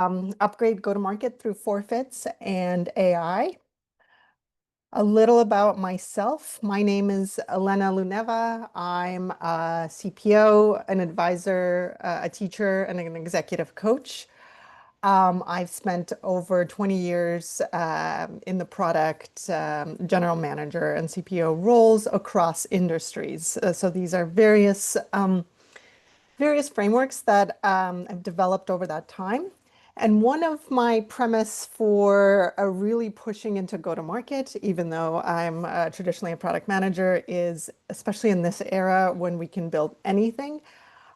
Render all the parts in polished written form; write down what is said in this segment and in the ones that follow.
Upgrade go-to-market through forfeits and AI. A little about myself. My name is Elena Luneva. I'm a CPO, an advisor, a teacher, and an executive coach. I've spent over 20 years in the product general manager and CPO roles across industries. So these are various frameworks that I've developed over that time. And one of my premise for really pushing into go-to-market, even though I'm traditionally a product manager, is especially in this era when we can build anything,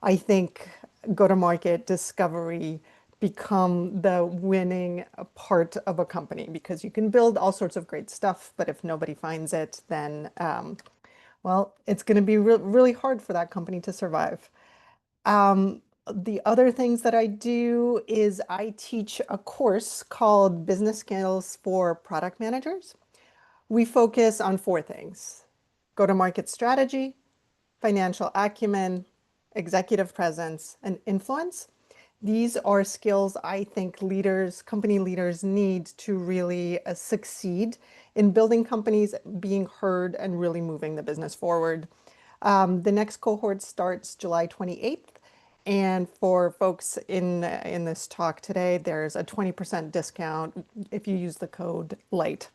I think go-to-market discovery become the winning part of a company because you can build all sorts of great stuff, but if nobody finds it, then well, it's going to be really hard for that company to survive. Um, the other things that I do is I teach a course called Business Skills for Product Managers. We focus on four things: go-to-market strategy, financial acumen, executive presence, and influence. These are skills I think company leaders need to really succeed in building companies, being heard, and really moving the business forward. The next cohort starts July 28th. And for folks in this talk today, there's a 20% discount if you use the code LIGHT.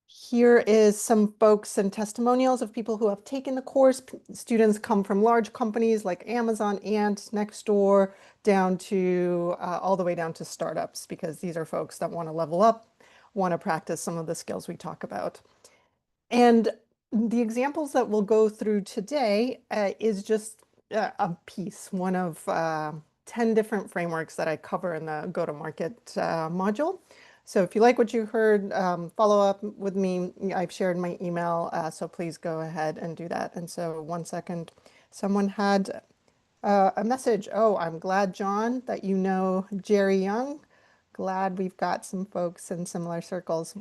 Here is some folks and testimonials of people who have taken the course. Students come from large companies like Amazon, Ant, Nextdoor, down to all the way down to startups, because these are folks that want to level up, want to practice some of the skills we talk about. And the examples that we'll go through today is just a piece, one of 10 different frameworks that I cover in the go-to-market module. So if you like what you heard, follow up with me. I've shared my email, so please go ahead and do that. And so 1 second, someone had a message. Oh, I'm glad, John, that you know Jerry Young. Glad we've got some folks in similar circles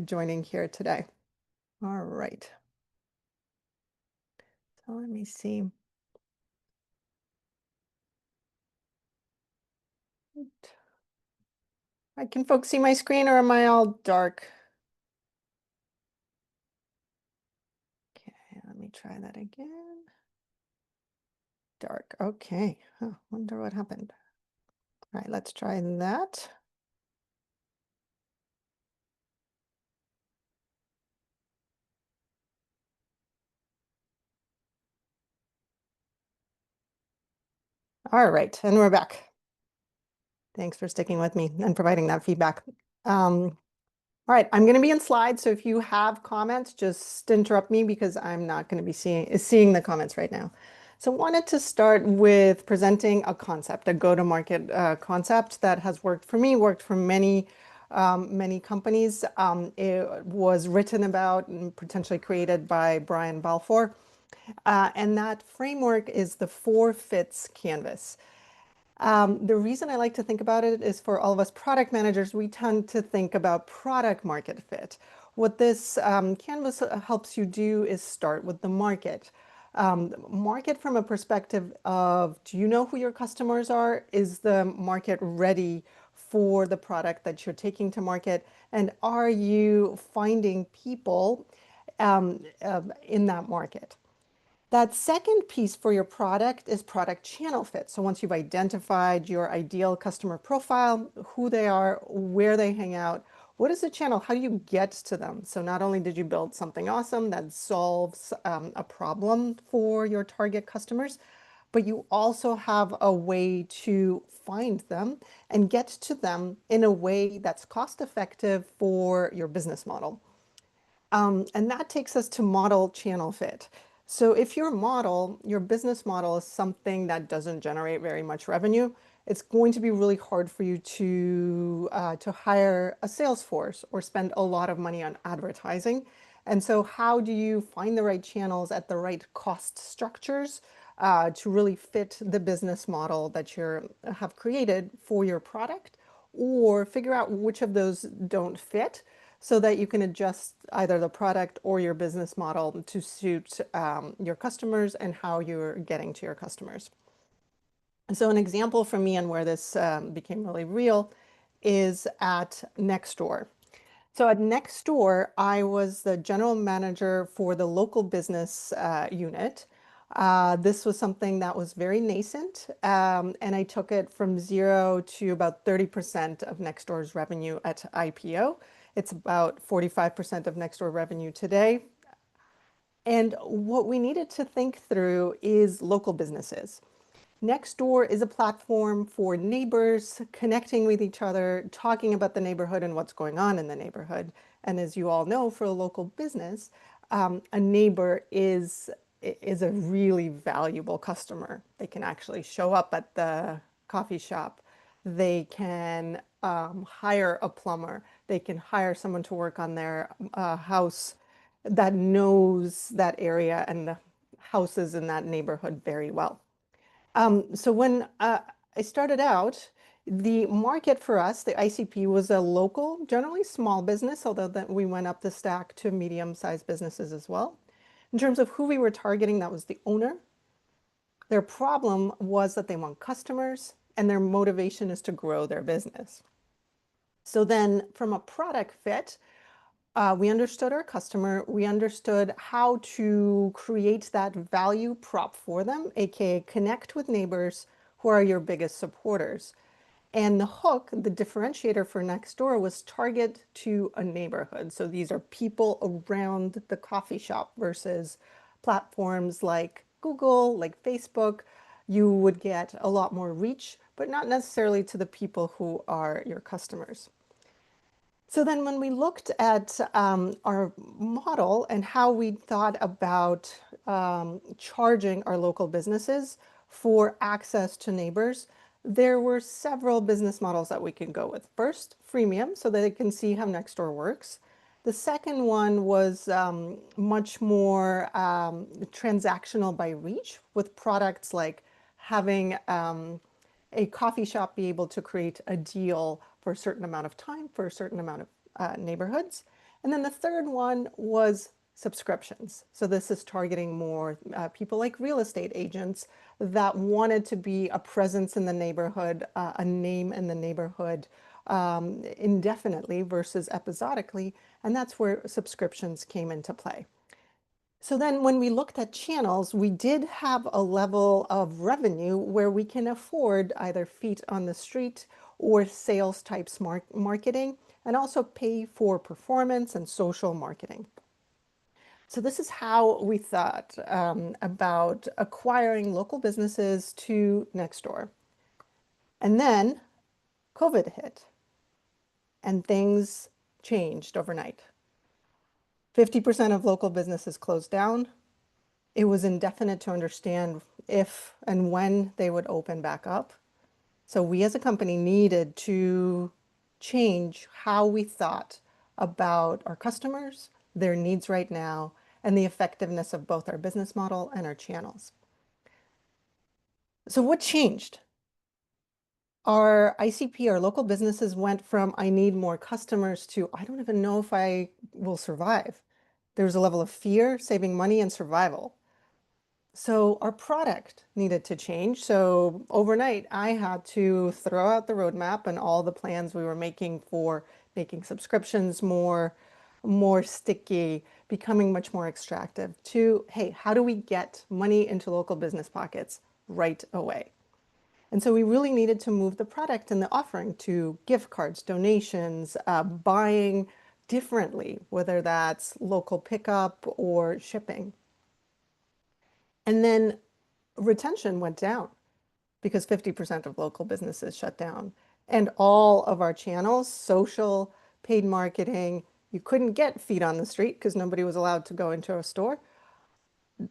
joining here today. All right. So let me see. Can folks see my screen or am I all dark? Okay, let me try that again. Dark. Okay. Huh, wonder what happened. All right, let's try that. All right, and we're back. Thanks for sticking with me and providing that feedback. All right, I'm going to be in slides, so if you have comments, just interrupt me because I'm not going to be seeing the comments right now. So I wanted to start with presenting a concept, a go-to-market concept that has worked for me, worked for many companies. It was written about and potentially created by Brian Balfour. And that framework is the 4 fits canvas. The reason I like to think about it is for all of us product managers, we tend to think about product market fit. What this canvas helps you do is start with the market. Market from a perspective of, do you know who your customers are? Is the market ready for the product that you're taking to market? And are you finding people in that market? That second piece for your product is product channel fit. So once you've identified your ideal customer profile, who they are, where they hang out, what is the channel? How do you get to them? So not only did you build something awesome that solves a problem for your target customers, but you also have a way to find them and get to them in a way that's cost effective for your business model. And that takes us to model channel fit. So if your business model is something that doesn't generate very much revenue, it's going to be really hard for you to hire a sales force or spend a lot of money on advertising. And so how do you find the right channels at the right cost structures to really fit the business model that you have created for your product, or figure out which of those don't fit so that you can adjust either the product or your business model to suit your customers and how you're getting to your customers. And so an example from me and where this became really real is at Nextdoor. So at Nextdoor, I was the general manager for the local business unit. This was something that was very nascent, and I took it from zero to about 30% of Nextdoor's revenue at IPO. It's about 45% of Nextdoor revenue today. And what we needed to think through is local businesses. Nextdoor is a platform for neighbors connecting with each other, talking about the neighborhood and what's going on in the neighborhood. And as you all know, for a local business, a neighbor is a really valuable customer. They can actually show up at the coffee shop. They can hire a plumber. They can hire someone to work on their house that knows that area and the houses in that neighborhood very well. So when I started out, the market for us, the ICP, was a local, generally small business, although then we went up the stack to medium-sized businesses as well. In terms of who we were targeting, that was the owner. Their problem was that they want customers, and their motivation is to grow their business. So then from a product fit, we understood our customer. We understood how to create that value prop for them, aka connect with neighbors who are your biggest supporters. And the hook, the differentiator for Nextdoor was target to a neighborhood. So these are people around the coffee shop versus platforms like Google, like Facebook. You would get a lot more reach, but not necessarily to the people who are your customers. So then when we looked at our model and how we thought about charging our local businesses for access to neighbors, there were several business models that we could go with. First, freemium, so that they can see how Nextdoor works. The second one was much more transactional by reach, with products like having a coffee shop be able to create a deal for a certain amount of time for a certain amount of neighborhoods. And then the third one was subscriptions. So this is targeting more people like real estate agents that wanted to be a presence in the neighborhood, a name in the neighborhood indefinitely versus episodically. And that's where subscriptions came into play. So then when we looked at channels, we did have a level of revenue where we can afford either feet on the street or sales type marketing, and also pay for performance and social marketing. So this is how we thought about acquiring local businesses to Nextdoor. And then COVID hit and things changed overnight. 50% of local businesses closed down. It was indefinite to understand if and when they would open back up. So we as a company needed to change how we thought about our customers, their needs right now, and the effectiveness of both our business model and our channels. So what changed? Our ICP, our local businesses, went from I need more customers to I don't even know if I will survive. There was a level of fear, saving money, and survival. So our product needed to change. So overnight, I had to throw out the roadmap and all the plans we were making for making subscriptions more sticky, becoming much more extractive to, hey, how do we get money into local business pockets right away? And so we really needed to move the product and the offering to gift cards, donations, buying differently, whether that's local pickup or shipping. And then retention went down because 50% of local businesses shut down. And all of our channels, social, paid marketing, you couldn't get feet on the street because nobody was allowed to go into a store,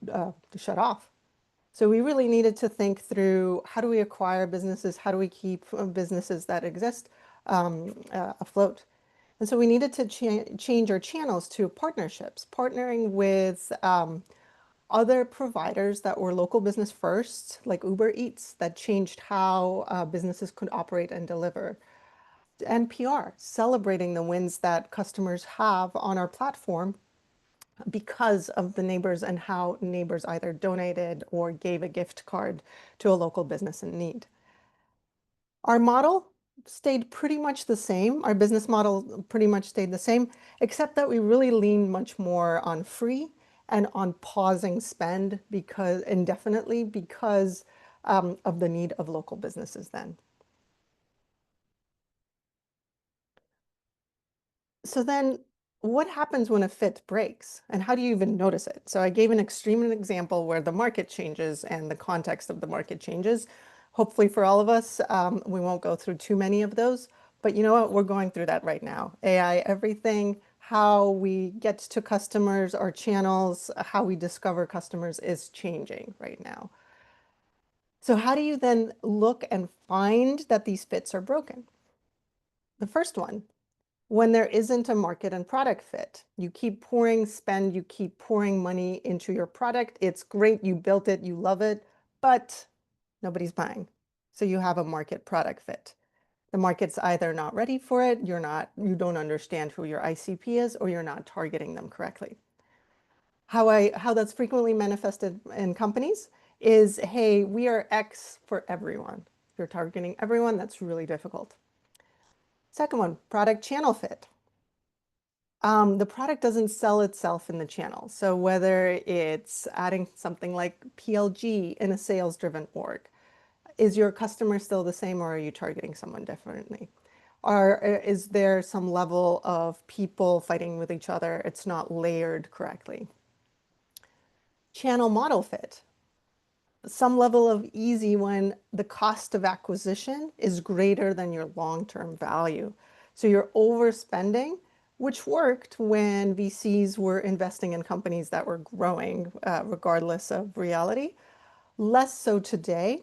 to shut off. So we really needed to think through how do we acquire businesses? How do we keep businesses that exist afloat? And so we needed to change our channels to partnerships, partnering with other providers that were local business first, like Uber Eats, that changed how businesses could operate and deliver. And PR, celebrating the wins that customers have on our platform because of the neighbors and how neighbors either donated or gave a gift card to a local business in need. Our model stayed pretty much the same. Our business model pretty much stayed the same, except that we really leaned much more on free and on pausing spend because indefinitely because of the need of local businesses then. So then what happens when a fit breaks and how do you even notice it? So I gave an extreme example where the market changes and the context of the market changes. Hopefully for all of us, we won't go through too many of those, but you know what? We're going through that right now. AI, everything, how we get to customers, our channels, how we discover customers is changing right now. So how do you then look and find that these fits are broken? The first one, when there isn't a market and product fit. You keep pouring spend, you keep pouring money into your product. It's great, you built it, you love it, but nobody's buying. So you have a market product fit. The market's either not ready for it, you don't understand who your ICP is, or you're not targeting them correctly. How that's frequently manifested in companies is, hey, we are X for everyone. If you're targeting everyone, that's really difficult. Second one, product channel fit. The product doesn't sell itself in the channel. So whether it's adding something like PLG in a sales-driven org, is your customer still the same or are you targeting someone differently? Or is there some level of people fighting with each other? It's not layered correctly. Channel model fit. Some level of easy when the cost of acquisition is greater than your long-term value. So you're overspending, which worked when VCs were investing in companies that were growing, regardless of reality. Less so today.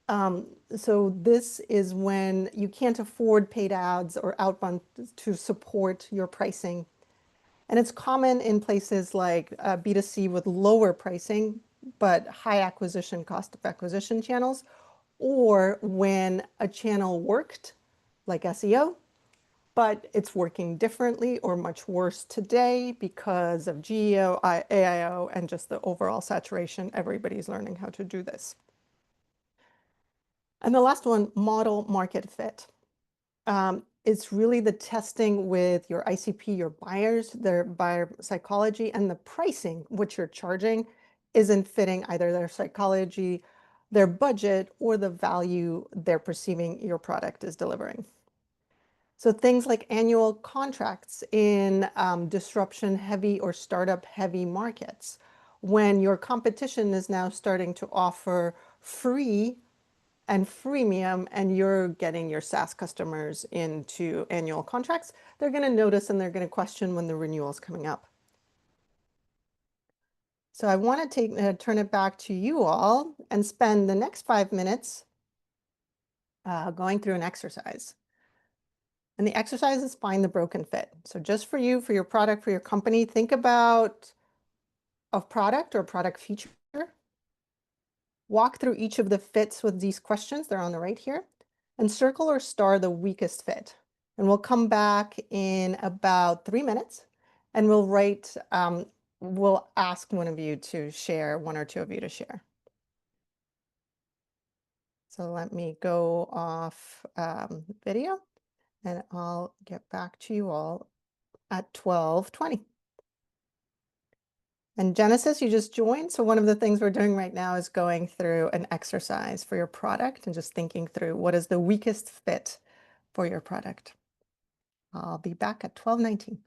So this is when you can't afford paid ads or outbound to support your pricing. And it's common in places like B2C with lower pricing, but high acquisition cost of acquisition channels, or when a channel worked, like SEO, but it's working differently or much worse today because of GEO, AIO, and just the overall saturation. Everybody's learning how to do this. And the last one, model market fit. It's really the testing with your ICP, your buyers, their buyer psychology, and the pricing, which you're charging, isn't fitting either their psychology, their budget, or the value they're perceiving your product is delivering. So things like annual contracts in disruption heavy or startup heavy markets, when your competition is now starting to offer free and freemium and you're getting your SaaS customers into annual contracts, they're going to notice and they're going to question when the renewal is coming up. So I want to turn it back to you all and spend the next 5 minutes going through an exercise. And the exercise is find the broken fit. So just for you, for your product, for your company, think about a product or product feature. Walk through each of the fits with these questions. They're on the right here. And circle or star the weakest fit. And we'll come back in about 3 minutes and we'll ask one of you to share, one or two of you to share. So let me go off video and I'll get back to you all at 12:20. And Genesis, you just joined. So one of the things we're doing right now is going through an exercise for your product and just thinking through what is the weakest fit for your product. I'll be back at 12:19.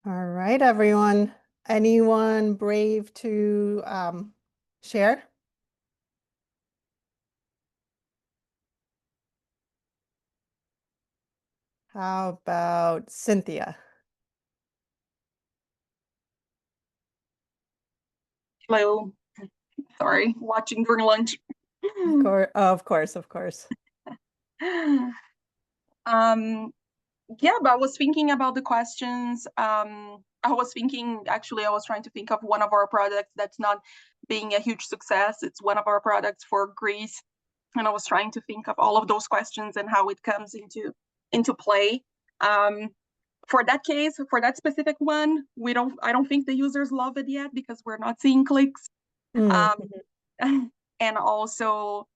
All right, everyone. Anyone brave to share? How about Cynthia? Hello. Sorry, watching during lunch. Of course, of course. um, yeah, but I was thinking about the questions. I was thinking, actually, I was trying to think of one of our products that's not being a huge success. It's one of our products for Greece. And I was trying to think of all of those questions and how it comes into play. Um, for that case, for that specific one, I don't think the users love it yet because we're not seeing clicks. Mm. Um, and also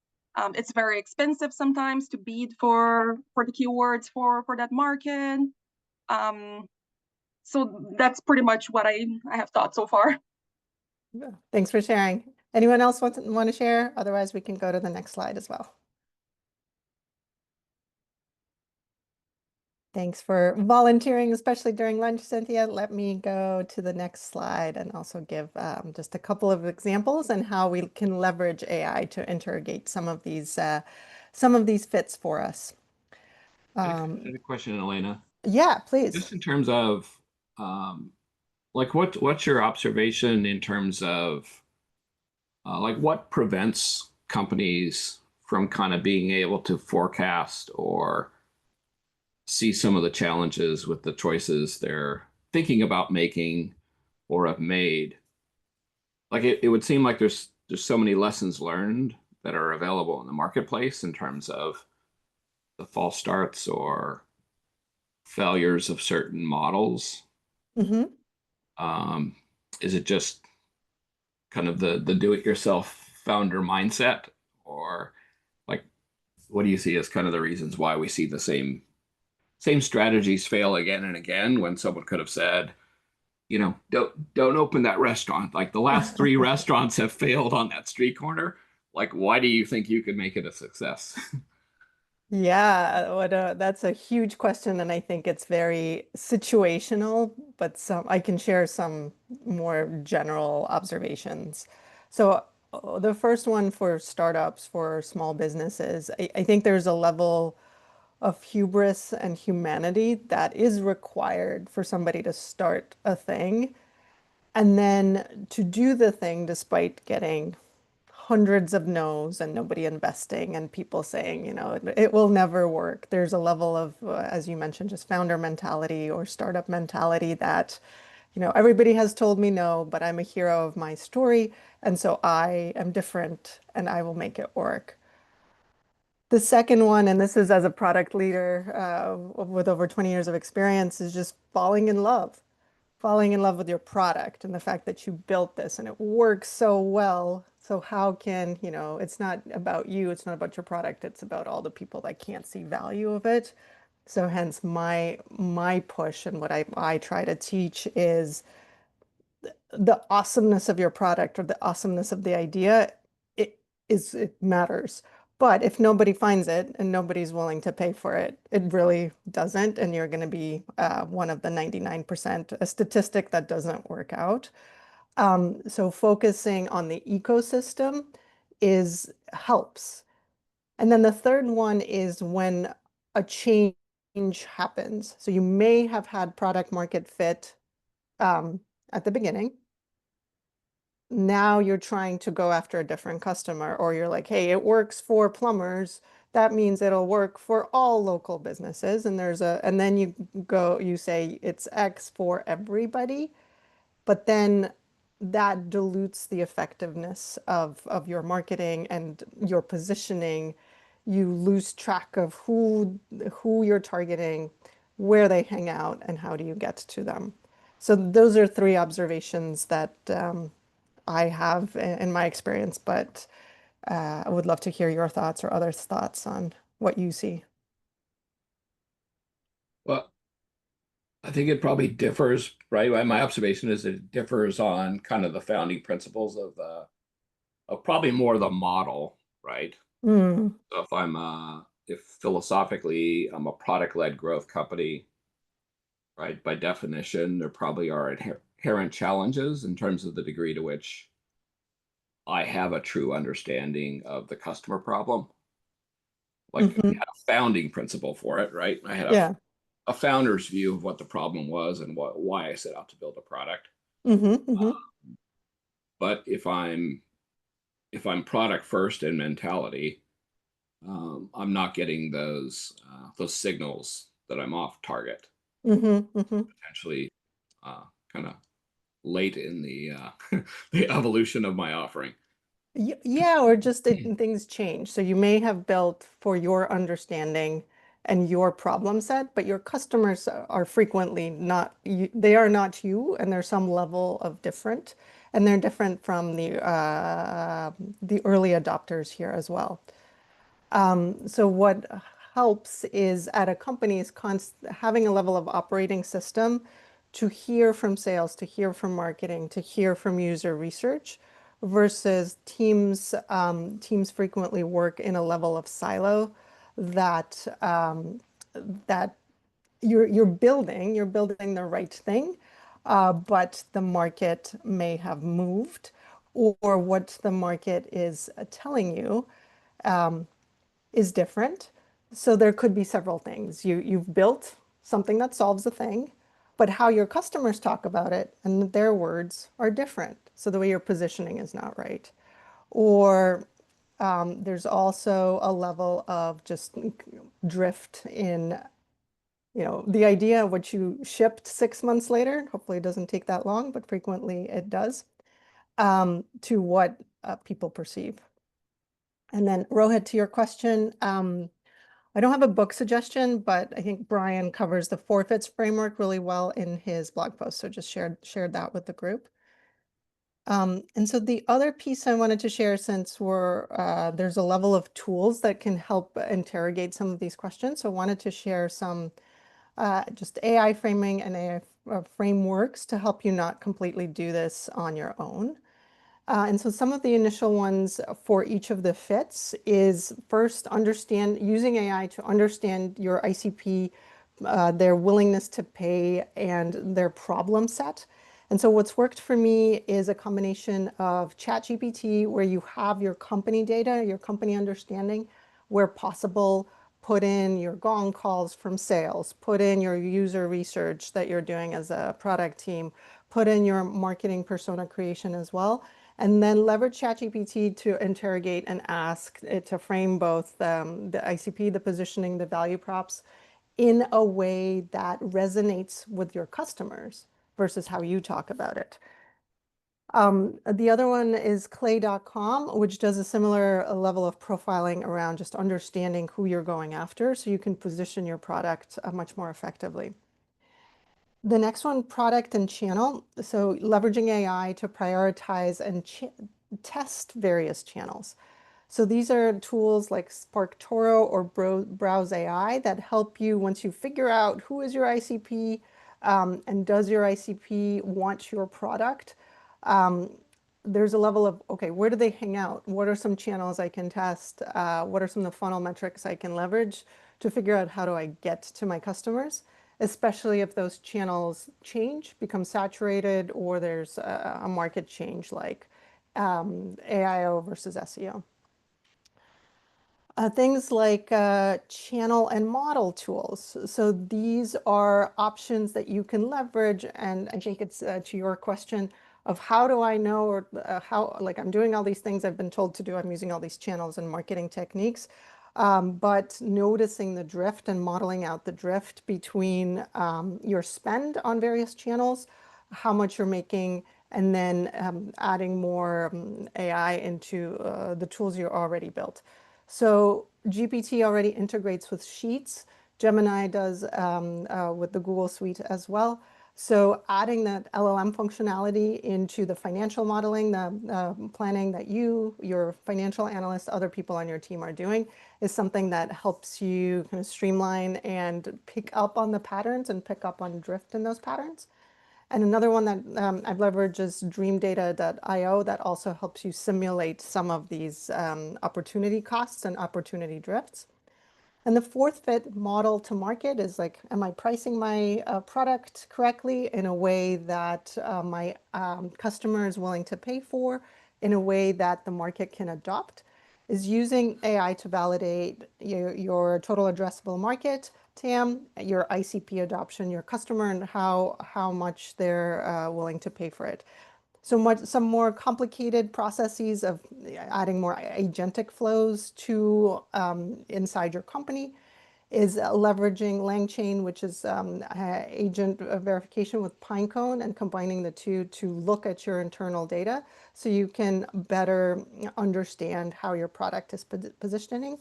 it's very expensive sometimes to bid for the keywords for that market. Um, so that's pretty much what I have thought so far. Yeah. Thanks for sharing. Anyone else want to share? Otherwise, we can go to the next slide as well. Thanks for volunteering, especially during lunch, Cynthia. Let me go to the next slide and also give just a couple of examples and how we can leverage AI to interrogate some of these fits for us. I had a question, Elena. Yeah, please. Just in terms of like what's your observation in terms of like what prevents companies from kind of being able to forecast or see some of the challenges with the choices they're thinking about making or have made? Like it would seem like there's so many lessons learned that are available in the marketplace in terms of the false starts or failures of certain models. Hmm. Um, is it just kind of the do-it-yourself founder mindset, or like what do you see as kind of the reasons why we see the same strategies fail again and again when someone could have said, don't open that restaurant. Like the last three restaurants have failed on that street corner. Like, why do you think you could make it a success? Yeah, that's a huge question, and I think it's very situational, but I can share some more general observations. So the first one for startups, for small businesses, I think there's a level of hubris and humanity that is required for somebody to start a thing and then to do the thing despite getting hundreds of no's and nobody investing and people saying, it will never work. There's a level of, as you mentioned, just founder mentality or startup mentality that, everybody has told me no, but I'm a hero of my story. And so I am different and I will make it work. The second one, and this is as a product leader with over 20 years of experience, is just falling in love with your product and the fact that you built this and it works so well. So how can, it's not about you, it's not about your product, it's about all the people that can't see value of it. So hence my push and what I try to teach is the awesomeness of your product or the awesomeness of the idea, it matters. But if nobody finds it and nobody's willing to pay for it, it really doesn't. And you're going to be one of the 99%, a statistic that doesn't work out. So focusing on the ecosystem is helps. And then the third one is when a change happens. So you may have had product market fit um, at the beginning. Now you're trying to go after a different customer, or you're like, hey, it works for plumbers. That means it'll work for all local businesses. And then you say it's X for everybody, but then that dilutes the effectiveness of your marketing and your positioning. You lose track of who you're targeting, where they hang out, and how do you get to them. So those are three observations that I have in my experience, but I would love to hear your thoughts or others' thoughts on what you see. Well, I think it probably differs, right? My observation is it differs on kind of the founding principles of probably more the model, right? Mm, So if philosophically I'm a product-led growth company, right? By definition, there probably are inherent challenges in terms of the degree to which I have a true understanding of the customer problem. Like I Mm-hmm. had a founding principle for it, right? I had Yeah. a founder's view of what the problem was and why I set out to build a product. Mm-hmm. Mm-hmm. But if I'm product first in mentality, I'm not getting those signals that I'm off target, Mm-hmm. Mm-hmm. potentially kind of late in the the evolution of my offering. Yeah, or just that things change. So you may have built for your understanding and your problem set, but your customers are frequently not you, they are not you, and there's some level of different, and they're different from the early adopters here as well. So what helps is at a company is having a level of operating system to hear from sales, to hear from marketing, to hear from user research, versus teams. Teams frequently work in a level of silo that that you're building the right thing, but the market may have moved, or what the market is telling you is different. So there could be several things. You've built something that solves a thing, but how your customers talk about it and their words are different. So the way your positioning is not right. Or there's also a level of just drift in, the idea of what you shipped 6 months later. Hopefully it doesn't take that long, but frequently it does, to what people perceive. And then Rohit, to your question, I don't have a book suggestion, but I think Brian covers the forfeits framework really well in his blog post. So just shared that with the group. And so the other piece I wanted to share, since there's a level of tools that can help interrogate some of these questions. So I wanted to share some just AI framing and AI frameworks to help you not completely do this on your own. And so some of the initial ones for each of the fits is first using AI to understand your ICP, their willingness to pay, and their problem set. And so what's worked for me is a combination of ChatGPT, where you have your company data, your company understanding, where possible, put in your gong calls from sales, put in your user research that you're doing as a product team, put in your marketing persona creation as well, and then leverage ChatGPT to interrogate and ask it to frame both the ICP, the positioning, the value props in a way that resonates with your customers versus how you talk about it. The other one is clay.com, which does a similar level of profiling around just understanding who you're going after so you can position your product much more effectively. The next one, product and channel. So leveraging AI to prioritize and test various channels. So these are tools like SparkToro or Browse AI that help you, once you figure out who is your ICP, and does your ICP want your product. There's a level of, okay, where do they hang out? What are some channels I can test? What are some of the funnel metrics I can leverage to figure out how do I get to my customers, especially if those channels change, become saturated, or there's a market change like AIO versus SEO. Things like channel and model tools. So these are options that you can leverage. And I think it's to your question of how do I know, or how, like, I'm doing all these things I've been told to do. I'm using all these channels and marketing techniques. But noticing the drift and modeling out the drift between your spend on various channels, how much you're making, and then adding more AI into the tools you already built. So GPT already integrates with Sheets. Gemini does with the Google Suite as well. So adding that LLM functionality into the financial modeling, the planning that your financial analyst, other people on your team are doing is something that helps you kind of streamline and pick up on the patterns and pick up on drift in those patterns. And another one that I've leveraged is dreamdata.io that also helps you simulate some of these opportunity costs and opportunity drifts. And the fourth fit model to market is like, am I pricing my product correctly in a way that my customer is willing to pay for, in a way that the market can adopt? Is using AI to validate your total addressable market, TAM, your ICP adoption, your customer, and how much they're willing to pay for it. So some more complicated processes of adding more agentic flows to inside your company is leveraging LangChain, which is agent verification with Pinecone, and combining the two to look at your internal data so you can better understand how your product is positioning.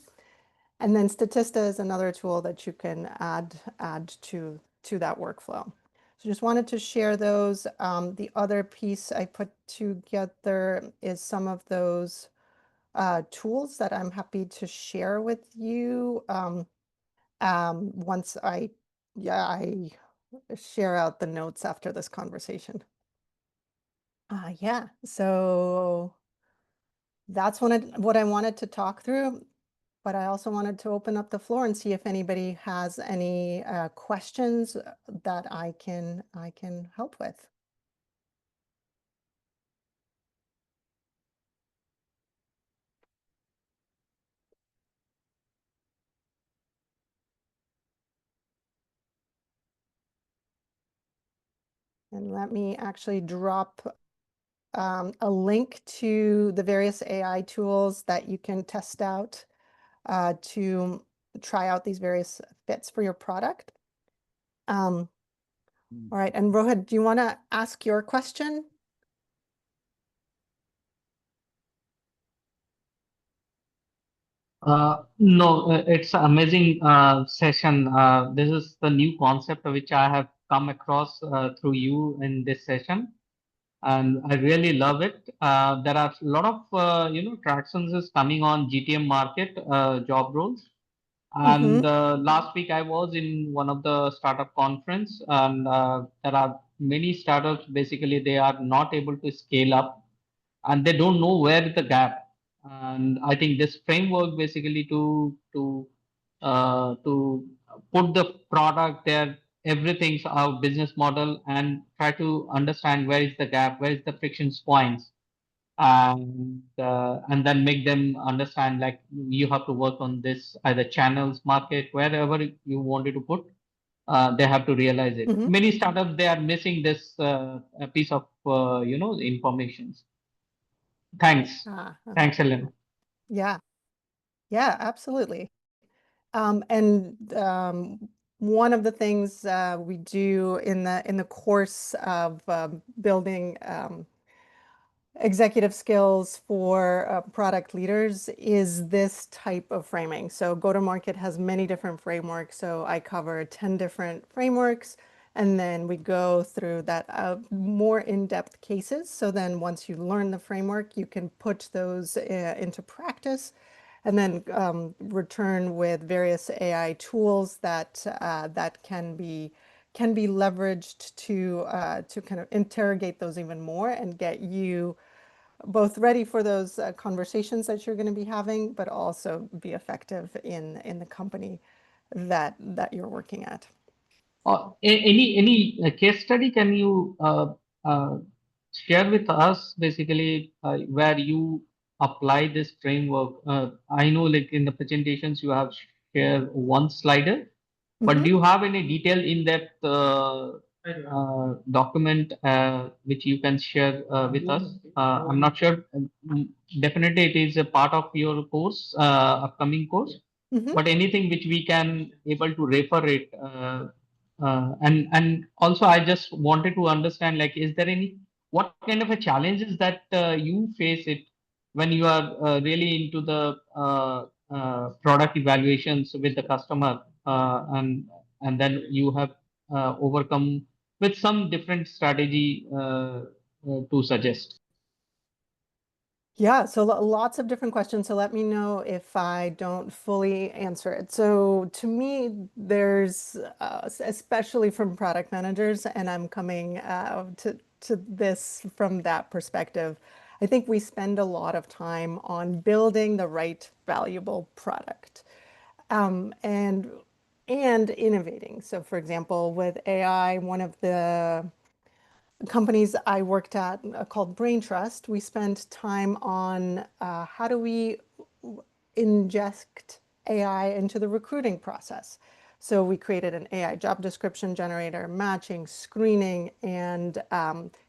And then Statista is another tool that you can add to that workflow. So just wanted to share those. The other piece I put together is some of those tools that I'm happy to share with you once I share out the notes after this conversation. Yeah, so that's what I wanted to talk through. But I also wanted to open up the floor and see if anybody has any questions that I can help with. And let me actually drop a link to the various AI tools that you can test out to try out these various fits for your product. All right, and Rohit, do you want to ask your question? No, it's an amazing session. This is the new concept which I have come across through you in this session, and I really love it. There are a lot of tractions is coming on GTM market job roles. And last week I was in one of the startup conference, and there are many startups. Basically, they are not able to scale up, and they don't know where is the gap. And I think this framework basically to put the product there, everything's our business model, and try to understand where is the gap, where is the friction points, and then make them understand like you have to work on this either channels, market, wherever you wanted to put. They have to realize it. Many startups, they are missing this piece of information. Thanks. Thanks, Elena. Yeah, absolutely. And one of the things we do in the course of building executive skills for product leaders is this type of framing. So go-to-market has many different frameworks. So I cover 10 different frameworks, and then we go through that more in-depth cases. So then once you learn the framework, you can put those into practice, and then return with various AI tools that can be leveraged to kind of interrogate those even more and get you both ready for those conversations that you're going to be having, but also be effective in the company that you're working at. Any case study can you share with us basically where you apply this framework? I know like in the presentations you have shared one slider, but do you have any detail in that document which you can share with us? I'm not sure. Definitely it is a part of your course, upcoming course, but anything which we can able to refer it. And also I just wanted to understand, like, is there what kind of a challenges that you face it when you are really into the product evaluations with the customer, and then you have overcome with some different strategy to suggest. Yeah, so lots of different questions. So let me know if I don't fully answer it. So to me, there's, especially from product managers, and I'm coming to this from that perspective, I think we spend a lot of time on building the right valuable product. and innovating. So for example, with AI, one of the companies I worked at called Brain Trust, we spent time on how do we ingest AI into the recruiting process. So we created an AI job description generator, matching, screening, and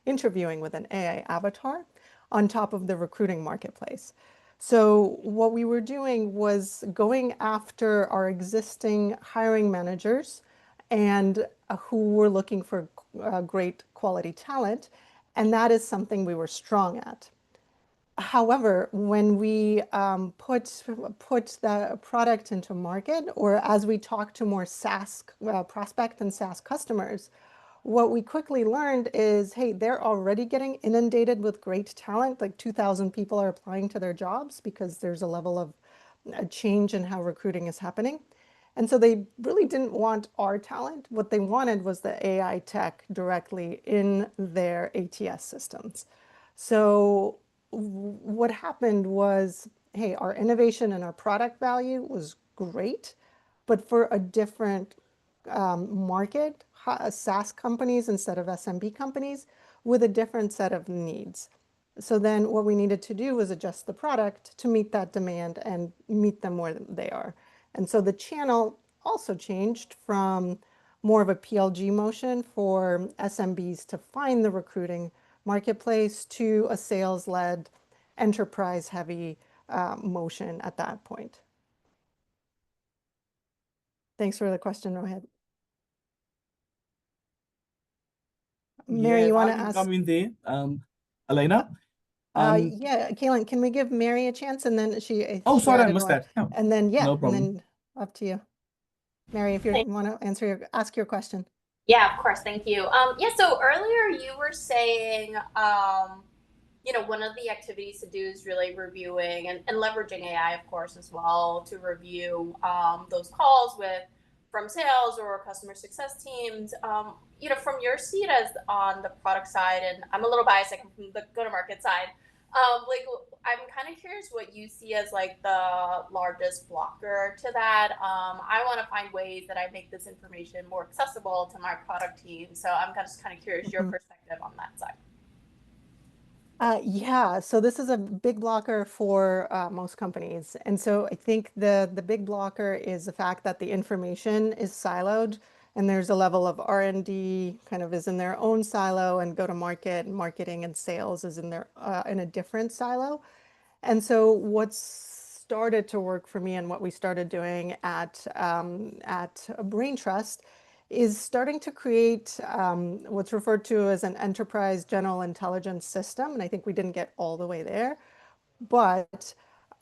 interviewing with an AI avatar on top of the recruiting marketplace. So what we were doing was going after our existing hiring managers and who were looking for great quality talent, and that is something we were strong at. However, when we put the product into market, or as we talk to more SaaS prospect and SaaS customers, what we quickly learned is, hey, they're already getting inundated with great talent. Like 2,000 people are applying to their jobs because there's a level of change in how recruiting is happening. And so they really didn't want our talent. What they wanted was the AI tech directly in their ATS systems. So what happened was, hey, our innovation and our product value was great, but for a different market, SaaS companies instead of SMB companies with a different set of needs. So then what we needed to do was adjust the product to meet that demand and meet them where they are. And so the channel also changed from more of a PLG motion for SMBs to find the recruiting marketplace to a sales-led, enterprise-heavy motion at that point. Thanks for the question, Rohit. Mary, you want to ask? Come in there, Elena. Yeah, Kaylin, can we give Mary a chance, and then Oh, she sorry, I added missed more. that. No, And then no problem. and then up to you, Mary, if you want to ask your question. Yeah, of course. Thank you. Yeah. So earlier you were saying, one of the activities to do is really reviewing and leveraging AI, of course, as well to review those calls from sales or customer success teams. From your seat as on the product side, and I'm a little biased, I come from the go-to-market side. I'm kind of curious what you see as like the largest blocker to that. I want to find ways that I make this information more accessible to my product team. So I'm just kind of curious your perspective on that side. Yeah, so this is a big blocker for most companies. And so I think the big blocker is the fact that the information is siloed, and there's a level of R&D kind of is in their own silo, and go-to-market, marketing, and sales is in a different silo. And so what's started to work for me and what we started doing at Brain Trust is starting to create what's referred to as an enterprise general intelligence system. And I think we didn't get all the way there, but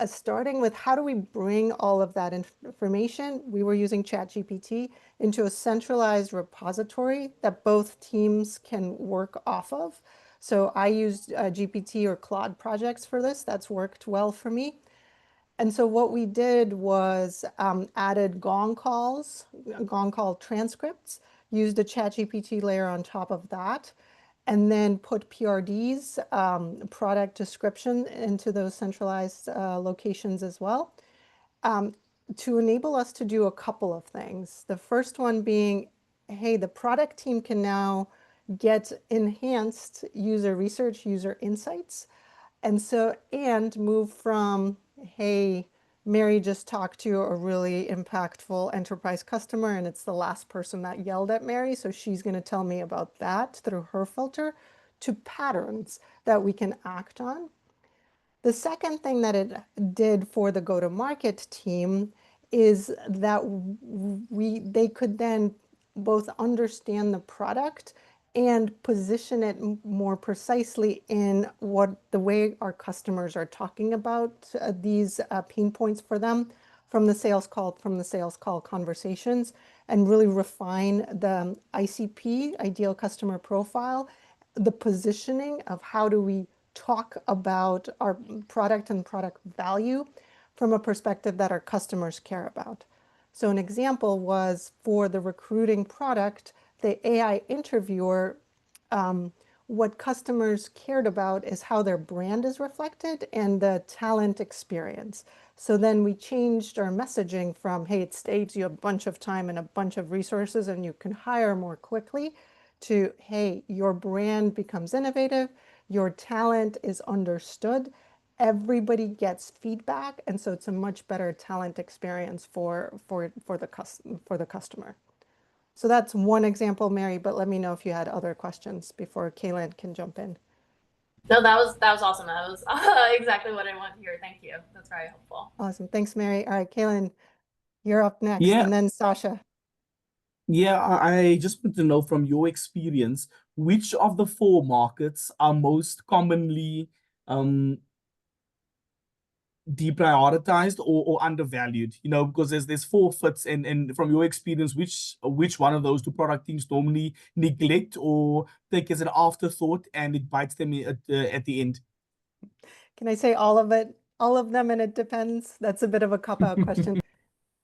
starting with how do we bring all of that information, we were using ChatGPT, into a centralized repository that both teams can work off of. So I used GPT or Claude projects for this. That's worked well for me. And so what we did was added gong call transcripts, used a ChatGPT layer on top of that, and then put PRDs, product description, into those centralized locations as well, to enable us to do a couple of things. The first one being, hey, the product team can now get enhanced user research, user insights, and move from, hey, Mary just talked to a really impactful enterprise customer, and it's the last person that yelled at Mary, so she's going to tell me about that through her filter, to patterns that we can act on. The second thing that it did for the go-to-market team is that they could then both understand the product and position it more precisely in the way our customers are talking about these pain points for them from the sales call conversations, and really refine the ICP, ideal customer profile, the positioning of how do we talk about our product and product value from a perspective that our customers care about. So an example was for the recruiting product, the AI interviewer what customers cared about is how their brand is reflected and the talent experience. So then we changed our messaging from, hey, it saves you a bunch of time and a bunch of resources and you can hire more quickly, to, hey, your brand becomes innovative, your talent is understood, everybody gets feedback, and so it's a much better talent experience for the customer. So that's one example, Mary, but let me know if you had other questions before Kaylin can jump in. No, that was awesome. That was exactly what I want to hear. Thank you. That's very helpful. Awesome. Thanks, Mary. All right, Kaylin, you're up next, Yeah. and then Sasha. Yeah, I just want to know from your experience, which of the 4 markets are most commonly deprioritized or undervalued? You know, because there's 4 fits, and from your experience, which one of those 2 product teams normally neglect or take as an afterthought, and it bites them at the end? Can I say all of it? All of them, and it depends? That's a bit of a cop-out question.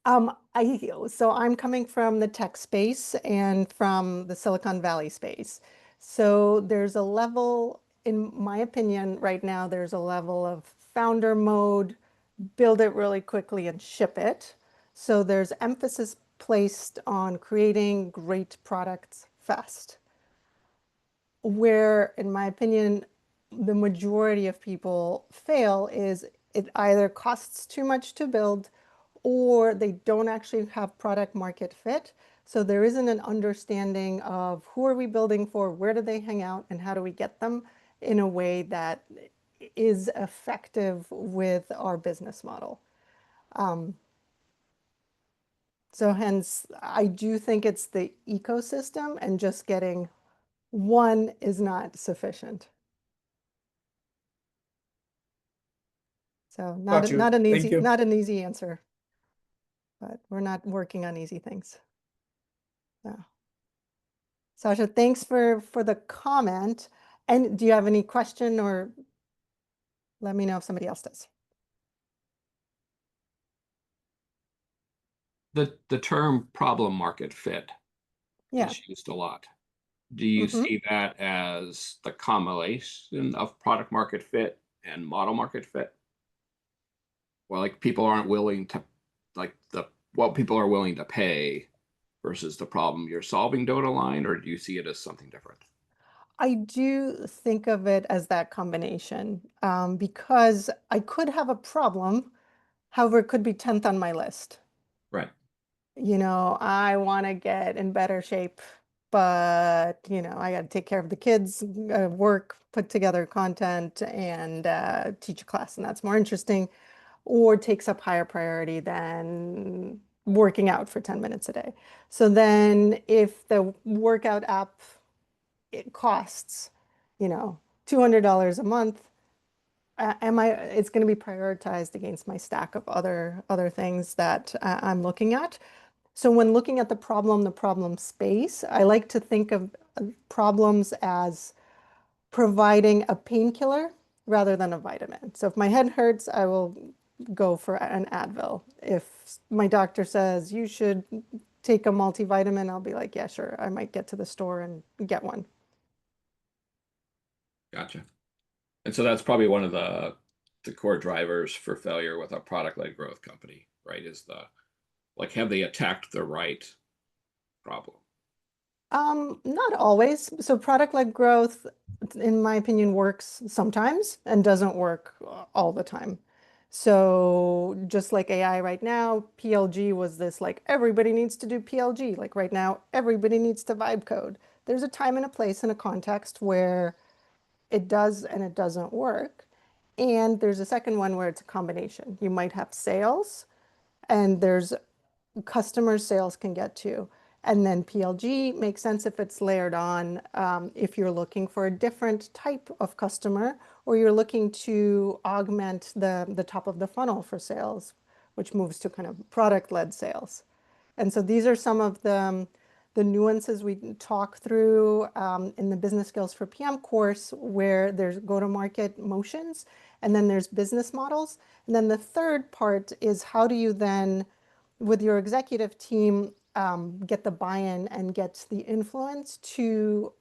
So I'm coming from the tech space and from the Silicon Valley space. So there's a level, in my opinion, right now, there's a level of founder mode, build it really quickly and ship it. So there's emphasis placed on creating great products fast. Where, in my opinion, the majority of people fail is it either costs too much to build or they don't actually have product market fit. So there isn't an understanding of who are we building for, where do they hang out, and how do we get them in a way that is effective with our business model. So hence, I do think it's the ecosystem, and just getting one is not sufficient. So Got you. not an Thank easy you. not an easy answer, but we're not working on easy things. Yeah. Sasha, thanks for the comment. And do you have any question, or let me know if somebody else does? The term problem market fit Yeah. is used a lot. Do you see that as the combination of product market fit and model market fit? Well, like people aren't willing to, like what people are willing to pay versus the problem you're solving don't align, or do you see it as something different? I do think of it as that combination, because I could have a problem, however, it could be 10th on my list. Right. You know, I want to get in better shape, but, you know, I got to take care of the kids, work, put together content, and teach a class, and that's more interesting, or takes up higher priority than working out for 10 minutes a day. So then if the workout app, it costs, you know, $200 a month, it's going to be prioritized against my stack of other things that I'm looking at. So when looking at the problem space, I like to think of problems as providing a painkiller rather than a vitamin. So if my head hurts, I will go for an Advil. If my doctor says you should take a multivitamin, I'll be like, yeah, sure. I might get to the store and get one. Gotcha. And so that's probably one of the core drivers for failure with a product-led growth company, right? Is like, have they attacked the right problem? Not always. So product-led growth, in my opinion, works sometimes and doesn't work all the time. So just like AI right now, PLG was this like everybody needs to do PLG. Like right now, everybody needs to vibe code. There's a time and a place and a context where it does and it doesn't work. And there's a second one where it's a combination. You might have sales, and there's customer sales can get to. And then PLG makes sense if it's layered on, if you're looking for a different type of customer, or you're looking to augment the top of the funnel for sales, which moves to kind of product-led sales. And so these are some of the nuances we talk through in the Business Skills for PM course, where there's go-to-market motions, and then there's business models. And then the third part is how do you then, with your executive team, get the buy-in and get the influence to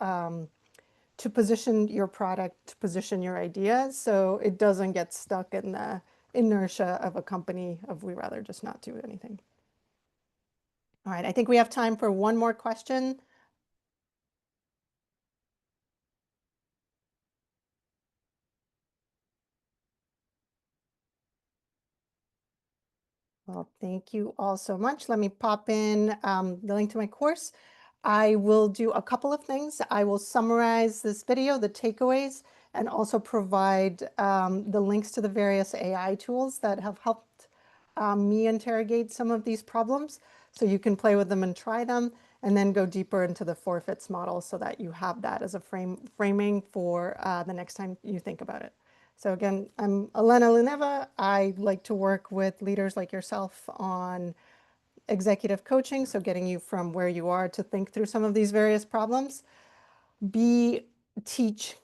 to position your product, to position your ideas, so it doesn't get stuck in the inertia of a company of we rather just not do anything. All right, I think we have time for one more question. Well, thank you all so much. Let me pop in the link to my course. I will do a couple of things. I will summarize this video, the takeaways, and also provide the links to the various AI tools that have helped me interrogate some of these problems. So you can play with them and try them, and then go deeper into the forfeits model so that you have that as a framing for the next time you think about it. So again, I'm Elena Luneva. I like to work with leaders like yourself on executive coaching, so getting you from where you are to think through some of these various problems. Teach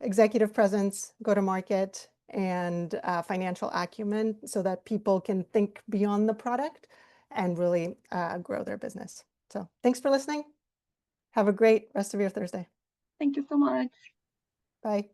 executive presence, go-to-market, and financial acumen so that people can think beyond the product and really grow their business. So thanks for listening. Have a great rest of your Thursday. Thank you so much. Bye.